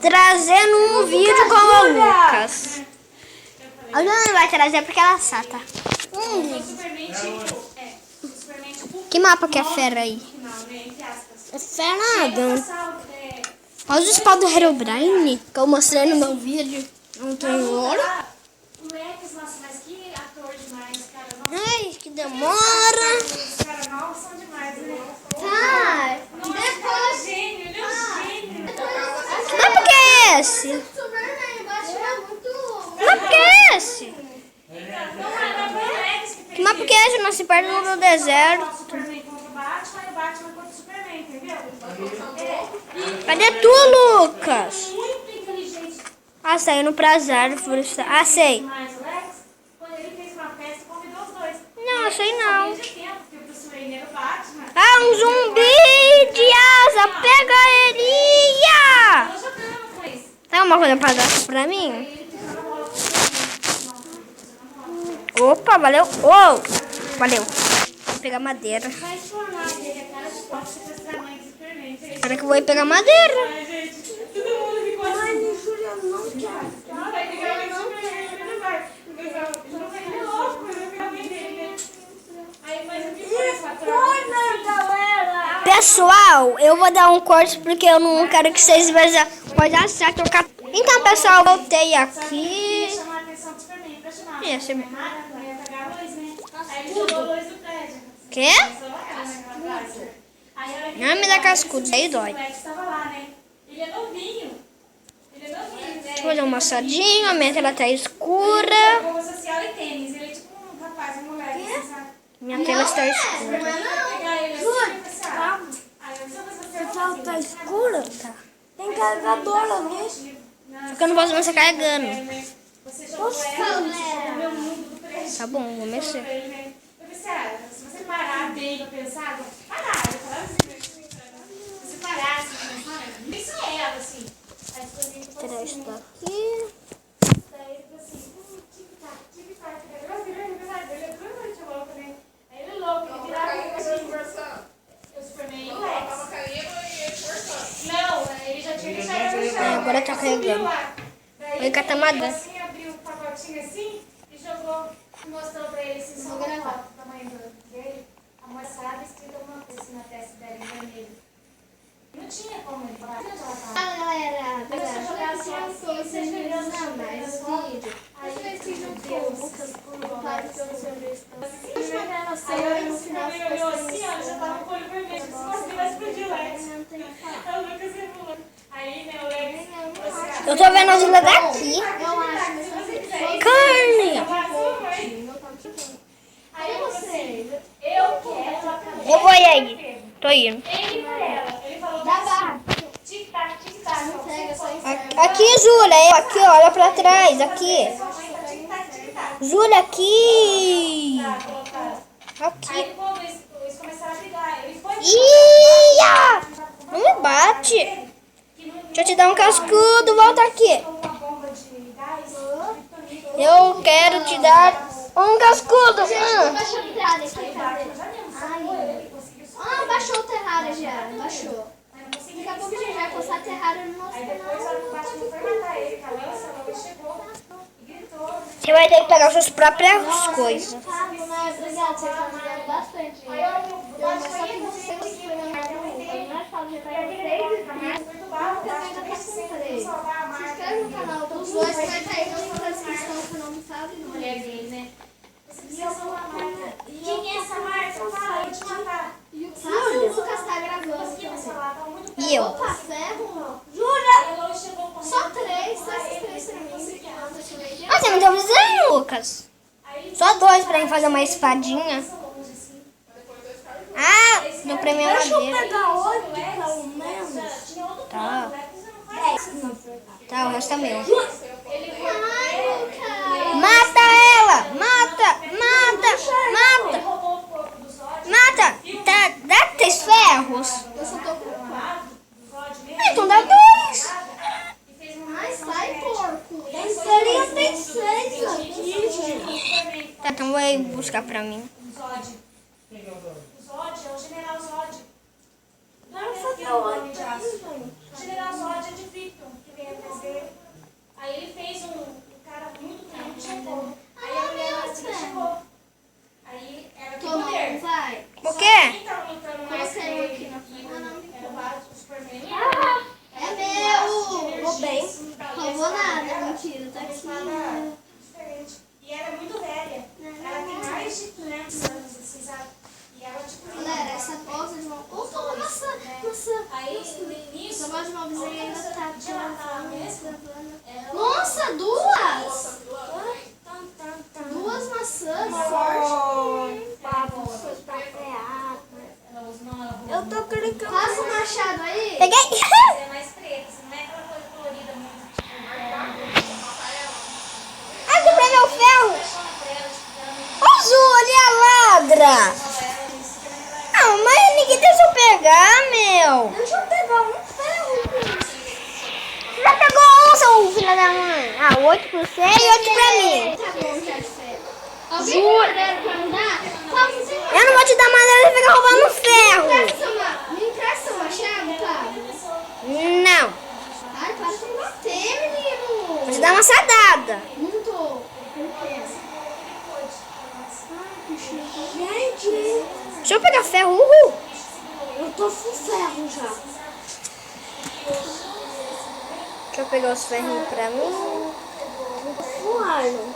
trazendo um vídeo com o Lucas. A Luna não vai trazer porque ela é sata. Que mapa que é fera aí? É fera nada. Olha os espadas do Herobrine que eu mostrei no meu vídeo. Não tem ouro. Ai, que demora. Tá. Depois. Que mapa que é esse? Que mapa que é esse? Que mapa que é esse? Nós se perdemos no deserto. Cadê tu, Lucas? Ah, saindo pras árvores. Ah, sei. Não, sei não. Ah, um zumbi de asa. Pega ele. Tem alguma coisa pra dar pra mim? Opa, valeu. Oh, valeu. Vou pegar madeira. Espera que eu vou ir pegar madeira. Pessoal, eu vou dar um corte porque eu não quero que vocês vejam coisa certa. Então, pessoal, eu voltei aqui. Esse mesmo. Quê? Não me dá cascudo, aí dói. Deixa eu fazer um maçadinho, a minha tela tá escura. Minha tela está escura. A tela tá escura? Tá. Tem carregador ali. Porque eu não posso mais estar carregando. Poxa, Tá bom, vou mexer. Se você parar bem pra pensar, se parar, isso é ela, assim. Tirar isso daqui. Daí, assim, tic-tac, ele é louco, ele virava eu Superman e o Lex. Não, ele já tinha deixado no chão. Agora tá carregando. Vai catar madeira. Assim, abriu o pacotinho assim e jogou, mostrou pra ele assim, só uma foto do tamanho dele. A moçada escrito alguma coisa assim na testa dela em vermelho. Não tinha como ele falar. galera, Mas se eu jogar assim, você escreveu no chão, mais vídeo. aí Vocês ficam Deus, preocupados pelo seu aí eu no final ele olhou assim, ó, já tava com o olho vermelho. Se você vai explodir o Lex. Aí o Lucas rebolou. Aí, né, o Lex... Eu tô vendo a vila daqui. Eu acho, mas vocês Carne! Aí você, eu quero... Eu vou aí. Tô indo. Ele por ela. Ele falou dá barra. tic-tac, tic-tac. Aqui, Júlia. Aqui, ó, olha pra trás. Aqui. Júlia, aqui. Aqui. Aí eles começaram a brigar. Ele foi... Ia! Não me bate. Deixa eu te dar um cascudo. Volta aqui. uma bomba de gás. Eu quero te dar um cascudo. Baixou o terrário aqui, cadê? Baixou o terrário já, baixou. Daqui a pouco a gente vai postar terrário no nosso Aí depois a canal. Paty não foi matar ele, que a Lança chegou e gritou. Você vai ter que pegar suas próprias coisas. Obrigada, vocês estão ajudando bastante. Mas só que vocês estão ajudando. Nós falamos já pra vocês. Se inscreve no canal dos dois, vai estar aí na descrição do canal do Fábio e do Mulher dele, né? Quem é essa Marta? Fala, eu te matar. E o Lucas tá gravando Quem é essa também. lá? Tá muito... E eu? Opa, ferro? Ela chegou com... Só três pra mim. Ah, você não tá precisando, Lucas? Só dois pra mim fazer uma espadinha. Ah, deu pra minha madeira. Pegar oito, pelo menos. Tá. Tá, o resto é meu. Ai, Lucas. Mata ela! Mata! Mata! Mata! Roubou o corpo do Zod. Mata! Tá, dá 3 ferros. Eu só tô com 4. Então dá 2. Ai, sai, porco. Ele tem 6 aqui. Tá, então vai buscar pra mim. O Zod. O Zod é o General Zod. Nossa, tá ótimo. O General Zod é de Victor, que vem até Nossa, duas! Duas maçãs. Eu tô clicando. Passa o machado aí. Peguei. É mais preto, não é aquela coisa colorida muito tipo. Ai, quebrei meu ferro. Ô, Júlia, ladra. Não, mas ninguém deixa eu pegar, meu. Deixa eu pegar um ferro. Você já pegou um, seu filho da mãe? Ah, 8 pra você e 8 pra mim. Tá bom, já de ferro. Alguém tem madeira pra me dar? Pablo, você Eu não vou te dar madeira, você fica roubando ferro. me empresta o machado, Pablo? Não. Ai, para de me bater, menino. Vou te dar uma sadada. Não tô. Gente, Deixa eu pegar ferro, uhul. eu tô com ferro já. Deixa eu pegar os ferrinhos pra mim. Fulano,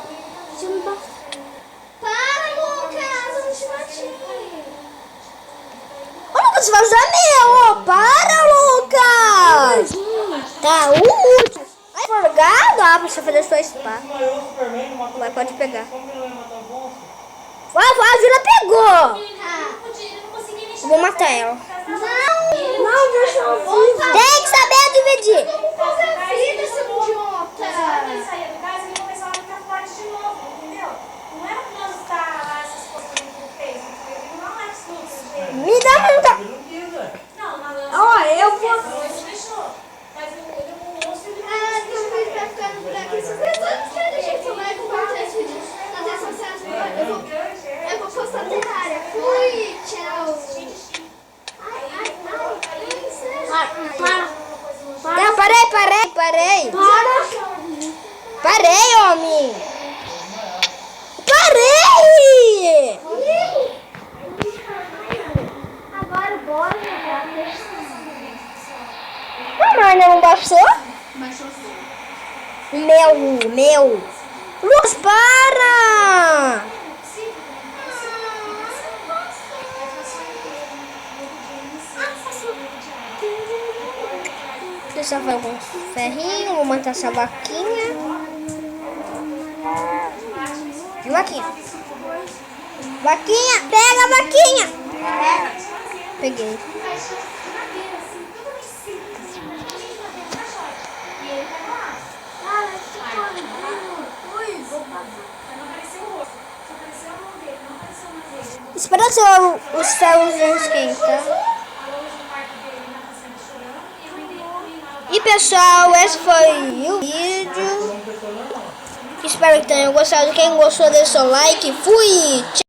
você me bate. Para, Lucas, eu não te bati. Ô, Lucas, você vai usar meu. Ô, para, Lucas. Tá, uhul. Ai, forgado. Ah, pra você fazer sua espada. Vai, pode pegar. Vai, a Júlia pegou. Vou matar ela. Não, deixa eu voltar. Tem que saber dividir. Vamos fazer vida, seu idiota. Quando ele saía de casa, ele começava a ficar forte de novo, entendeu? Não era por nós estar lá essas coisas que ele fez, ele não é absoluto, gente. Me dá muita. Não, mas Ó, eu vou. ele deixou. Mas ele é um monstro, ele Ah, então o vídeo vai ficando por aqui. Se vocês gostarem, gente, eu vou compartilhar esse vídeo nas redes sociais. Eu vou postar Terraria. Fui, tchau. Ai, Não, parei. Parei, homem. Parei. agora bora jogar. Mamãe, não baixou? Baixou sim. Meu. Luz, para. Deixa eu ver alguns ferrinhos. Vou matar essa vaquinha. Vaquinha, pega a vaquinha. Peguei. Espera os ferros esquentar. E pessoal, esse foi o vídeo. Espero que tenham gostado. Quem gostou, deixa o like. Fui!